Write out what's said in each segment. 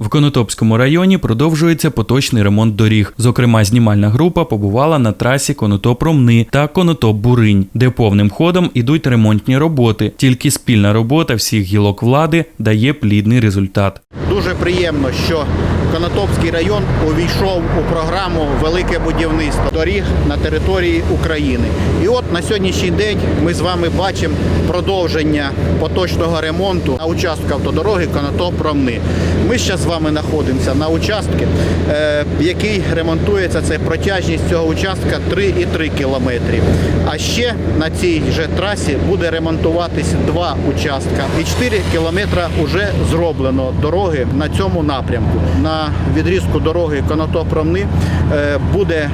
В Конотопському районі продовжується поточний ремонт доріг. Зокрема, знімальна група побувала на трасі Конотоп-Ромни та Конотоп-Буринь, де повним ходом ідуть ремонтні роботи. Тільки спільна робота всіх гілок влади дає плідний результат. Дуже приємно, що Конотопський район увійшов у програму «Велике будівництво доріг на території України». І от на сьогоднішній день ми з вами бачимо продовження поточного ремонту на участку автодороги Конотоп-Ромни. Ми зараз з вами знаходимося на участку, який ремонтується, це протяжність цього участка 3,3 кілометри. А ще на цій же трасі буде ремонтуватись 2 участка і 4 кілометри вже зроблено дороги на цьому напрямку. На відрізку дороги Конотоп-Ромни буде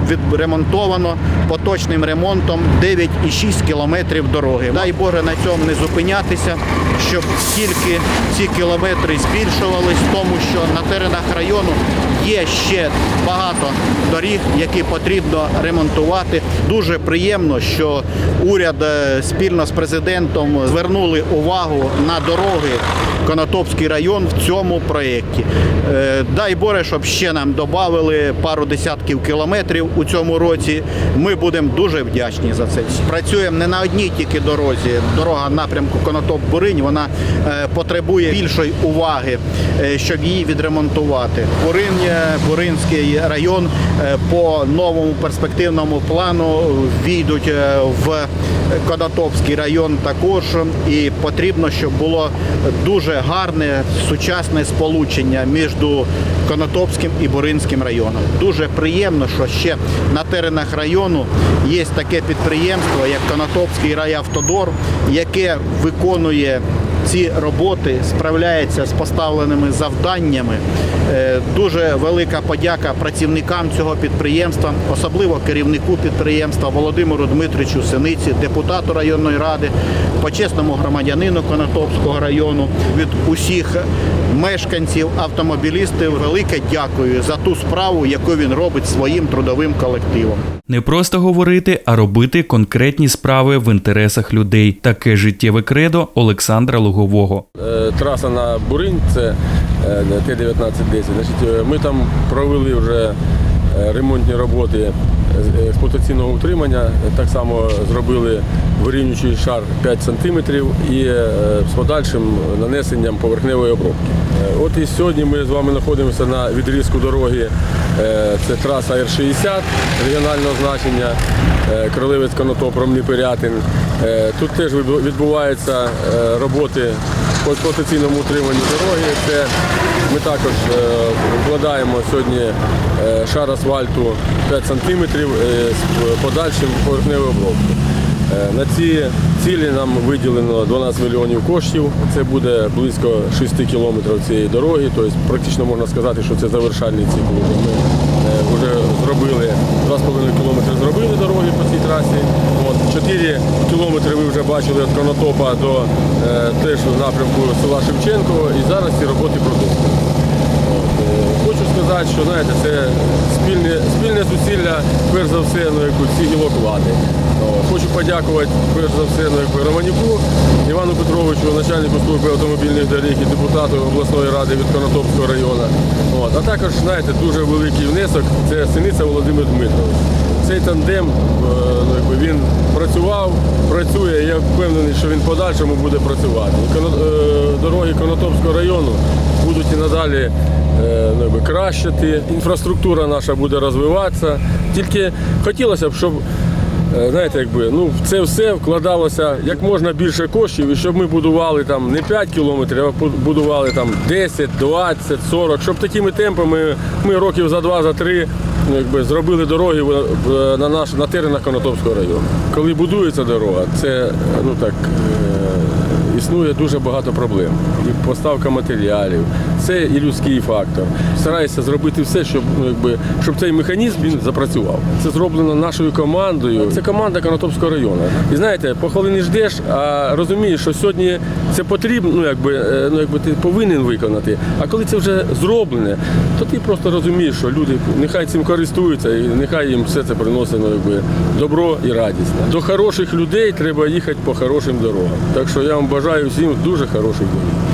відремонтовано поточним ремонтом 9,6 кілометрів дороги. Дай Боже на цьому не зупинятися, щоб тільки ці кілометри збільшувались, тому що на теренах району є ще багато доріг, які потрібно ремонтувати. Дуже приємно, що уряд спільно з президентом звернули увагу на дороги Конотопський район в цьому проєкті. Дай Боже, щоб ще нам додали пару десятків кілометрів у цьому році. Ми будемо дуже вдячні за це. Працюємо не на одній тільки дорозі. Дорога напрямку Конотоп-Буринь, вона потребує більшої уваги, щоб її відремонтувати. Буринський район по новому перспективному плану війдуть в Конотопський район також. І потрібно, щоб було дуже гарне сучасне сполучення між Конотопським і Буринським районом. Дуже приємно, що ще на теренах району є таке підприємство, як Конотопський райавтодор, яке виконує ці роботи, справляється з поставленими завданнями. Дуже велика подяка працівникам цього підприємства, особливо керівнику підприємства Володимиру Дмитричу Синиці, депутату районної ради, почесному громадянину Конотопського району. Від усіх мешканців, автомобілістів велике дякую за ту справу, яку він робить своїм трудовим колективом. Не просто говорити, а робити конкретні справи в інтересах людей. Таке життєве кредо Олександра Лугового. Траса на Буринь, це Т-1910. Ми там провели вже ремонтні роботи експлуатаційного утримання. Так само зробили вирівнюючий шар 5 см і з подальшим нанесенням поверхневої обробки. От і сьогодні ми з вами знаходимося на відрізку дороги. Це траса Р-60 регіонального значення, Кролевець, Конотоп, Ромни, Пирятин. Тут теж відбуваються роботи по експлуатаційному утриманню дороги. Це ми також вкладаємо сьогодні шар асфальту 5 см з подальшим поверхневою обробкою. На ці цілі нам виділено 12 мільйонів коштів. Це буде близько 6 кілометрів цієї дороги. Тобто практично можна сказати, що це завершальний цикл. Ми вже зробили 2,5 кілометри зробили дороги по цій трасі. 4 кілометри ви вже бачили від Конотопа до теж напрямку села Шевченково. І зараз ці роботи продовжуються. Хочу сказати, що знаєте, це спільне зусилля, перш за все, всіх гілок влади. Хочу подякувати, перш за все, Романюку Івану Петровичу, начальнику служби автомобільних доріг і депутату обласної ради від Конотопського району. А також, знаєте, дуже великий внесок – це Синиця Володимир Дмитрович. Цей тандем, він працював, працює, я впевнений, що він в подальшому буде працювати. Дороги Конотопського району будуть і надалі кращити, інфраструктура наша буде розвиватися. Тільки хотілося б, щоб знаєте, в це все вкладалося як можна більше коштів, і щоб ми будували там не 5 кілометрів, а будували там 10, 20, 40, щоб такими темпами ми років за 2, за 3 зробили дороги на теренах Конотопського району. Коли будується дорога, це існує дуже багато проблем. І поставка матеріалів, це і людський фактор. Стараюся зробити все, щоб цей механізм запрацював. Це зроблено нашою командою. Це команда Конотопського району. І знаєте, похвали не ждеш, а розумієш, що сьогодні це потрібно, ти повинен виконати. А коли це вже зроблене, то ти просто розумієш, що люди нехай цим користуються і нехай їм все це приносить добро і радість. До хороших людей треба їхати по хорошим дорогам. Так що я вам бажаю всім дуже хороших доріг.